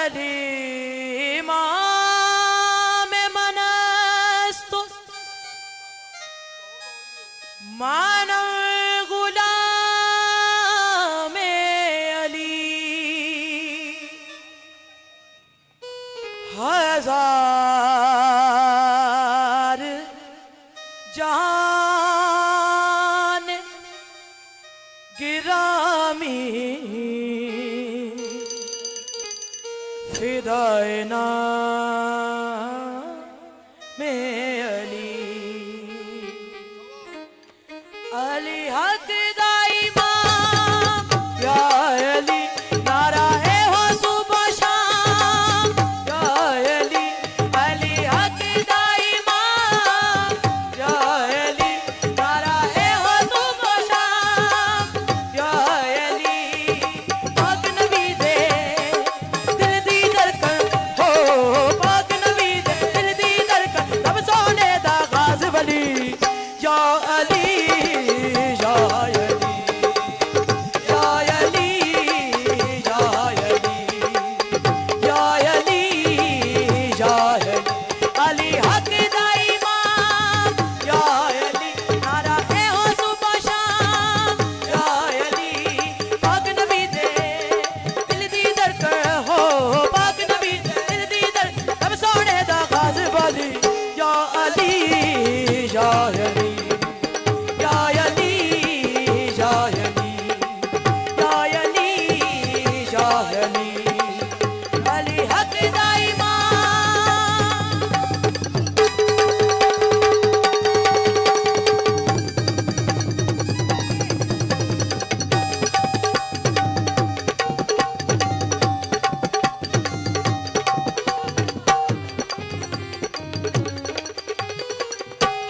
अली माम मनस्तु मानव गुलाम अली हजार जान गिरामी फिदायना में अली अली हक दाई मां या अली नारा है हो सुबह शाम या अली अली हक दाई मां या अली नारा है हो सुबह शाम या अली पाक नबी दे दिल दी धड़कन हो पाक नबी दे दिल दी धड़कन रब सोने दा गाज़िब अली या अली या अली या अली या अली या अली या अली अली हक दाई मां या अली नारा है हो सुबह शाम या अली पाक नबी दे दिल दी धड़कन हो पाक नबी दे दिल दी धड़कन रब सोने दा गाज़िब अली या अली या अली या अली या अली या अली या अली अली हक दाई मां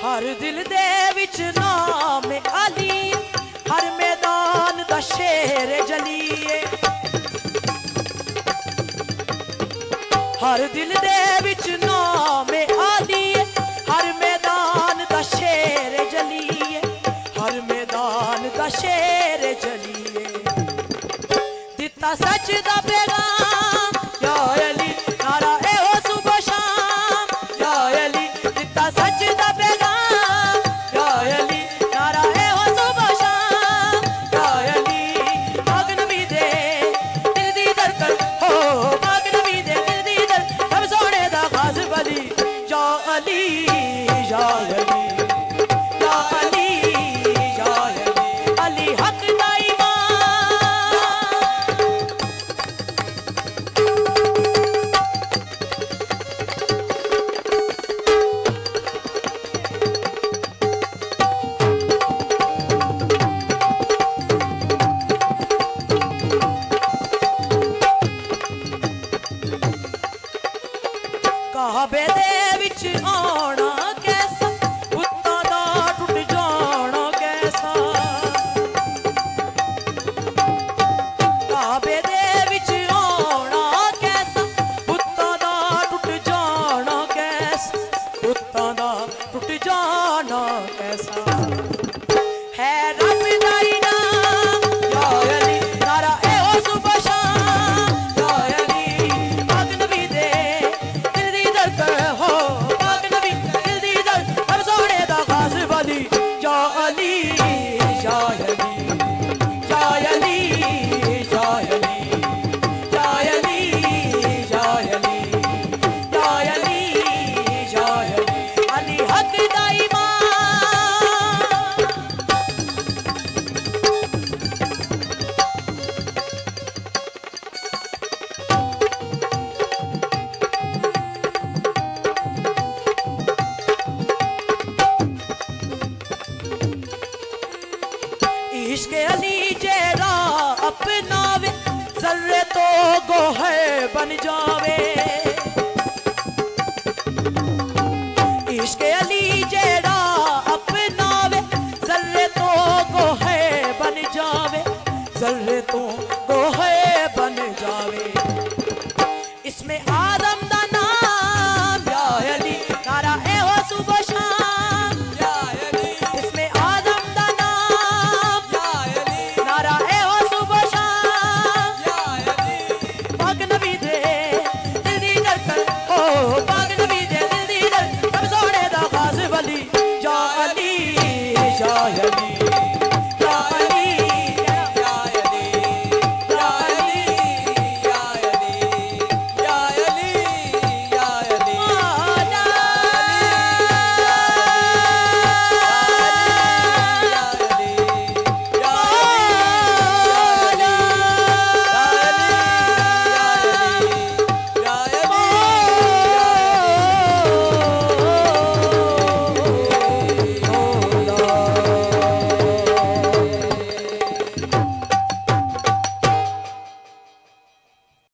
हर दिल दे विच नाम अली हर मैदान दा शेर जलीए हर दिल दे विच नाम अली हर मैदान दा शेर जलीए हर मैदान दा शेर जलीए दिता सच दा पैगाम या अली नारा ए हो सुबह शाम या अली दिता सच दा पैगाम या अली नारा ए हो सुबह शाम या अली पाक नबी दे दिल दी धड़कन हो पाक नबी दे दिल दी धड़कन रब सोने दा गाज़िब अली या अली या अली या अली या अली अली हक दाई मां काबे दे विच आना कैसा उत्तां दा टुट जाना कैसा काबे दे विच आना कैसा उत्तां दा टुट जाना कैसा उत्तां दा टुट जाना कैसा है रब दाई नाम या अली नारा ए हो सुबह शाम या अली पाक नबी दे दिल दी धड़कन हो पाक नबी दिल दी धड़कन रब सोने दा गाज़िब अली या अली या अली या अली या अली या अली या अली या अली या अली अली हक दाई मां इश्क अली जेड़ा अपनावे जर्रे तो गोहे बन जावे इश्क अली जेड़ा अपनावे जर्रे तो गोहे बन जावे जर्रे तो गोहे बन जावे इसमें आधा